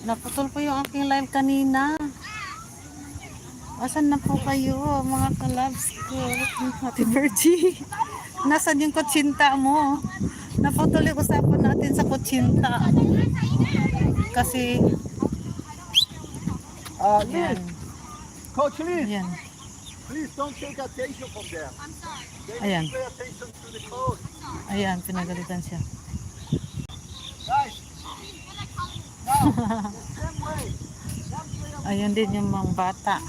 Naputol po yung aking live kanina. Asan na po kayo, mga kalabs ko? Ate Virgie, nasan yung kutsinta mo? Naputol yung usapan natin sa kutsinta. Kasi, Liz, yan. Coach Liz, Ayan. please don't take attention from there. They Ayan. need to pay attention to the coach. Ayan, pinagalitan siya. Guys, now, the same way. One player Ayan din yung mga bata. on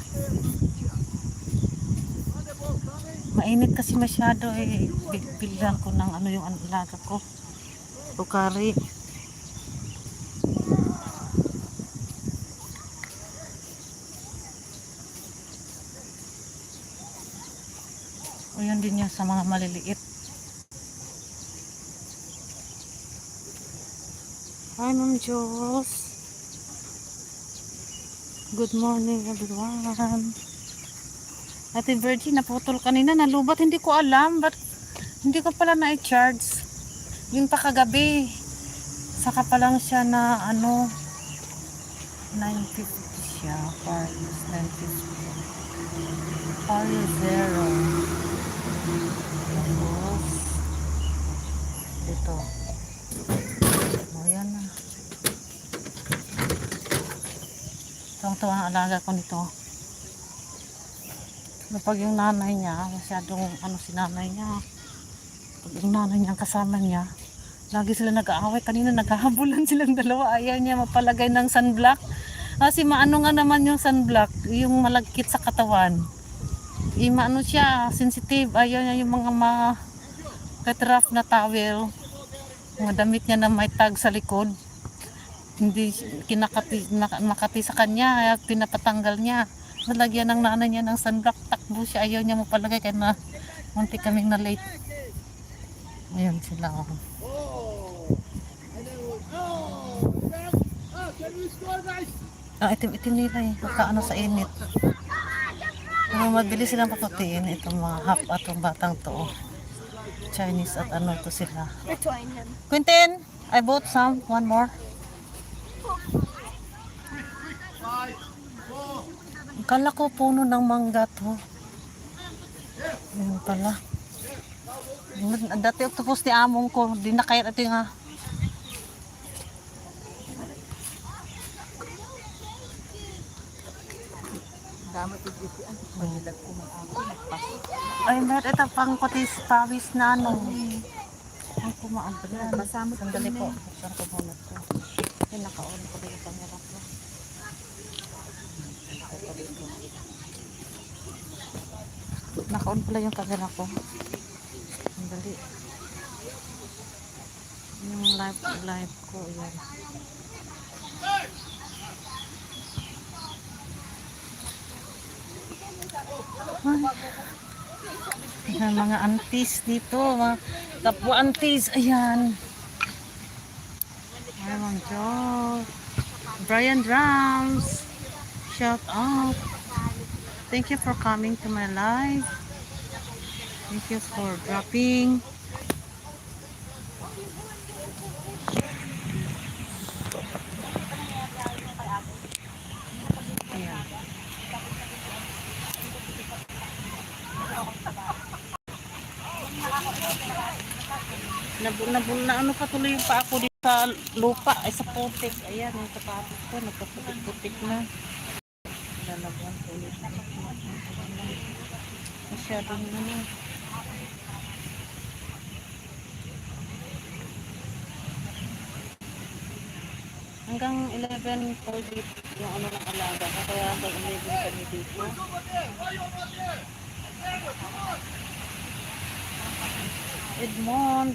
the ball coming. Mainit kasi masyado eh. Bilhan ko ng ano yung alaga ko. Bukari. O yun din yung sa mga maliliit. Hi Ma'am Jules. Good morning everyone. Ate Virgie, naputol kanina. Nalubat, hindi ko alam. But hindi ko pala na-charge. Yung pa kagabi. Saka pa lang siya na ano 950 siya. Paris 950. Paris zero. Tapos dito. O yan na. Tuwang-tuwa ang alaga ko nito. Kapag yung nanay niya, masyadong ano si nanay niya. Pag yung nanay niya kasama niya, lagi sila nag-aaway. Kanina naghahabulan silang dalawa. Ayaw niya mapalagay ng sunblock. Kasi maano nga naman yung sunblock, yung malagkit sa katawan. Maano siya, sensitive. Ayaw niya yung mga rough na towel. Mga damit niya na may tag sa likod. Hindi nakati sa kanya, kaya pinapatanggal niya. Nalagyan ng nanay niya ng sunblock, takbo siya. Ayaw niya mapalagay kaya na munti kaming na late. Ayan sila. Oh, and then can we score, guys? Itim-itim nila eh. Magkaano sa init. Pero mabilis silang paputiin itong mga half atong batang to. Chinese at ano to sila. Quintin, I bought some. One more. 5, 4. Akala ko puno ng mangga to. Ayan pala. Dati octopus ni among ko. Di na kaya ito nga. Ay, meron ito pang patis pawis na ano. Ang kumaagyan. Sandali po. Buksan ko muna ito. Ay, naka-on ko ba yung camera ko. Naka-on pala yung camera ko. Sandali. Yung live ko. Ayan. Ayan, mga aunties dito. Mga kapwa aunties. Ayan. Ay, Ma'am Jo. Brian Drums. Shout out. Thank you for coming to my live. Thank you for dropping. Ayan. Na ano pa tuloy yung pa ako dito sa lupa ay sa putik. Ayan, yung sapatos ko nagkaputik-putik na. Lalagyan ko ulit. Masyadong ano. Hanggang 11 po dito yung ano ng alaga ko. Kaya hanggang 11 kami dito. Edmond.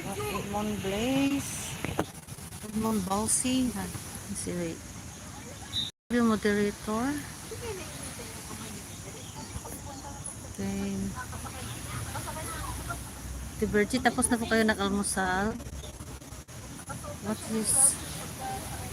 Edmond Blaze. Edmond Balsi. Si wait. Yung moderator. Okay. Di Virgie, tapos na po kayo nag-almusal. What is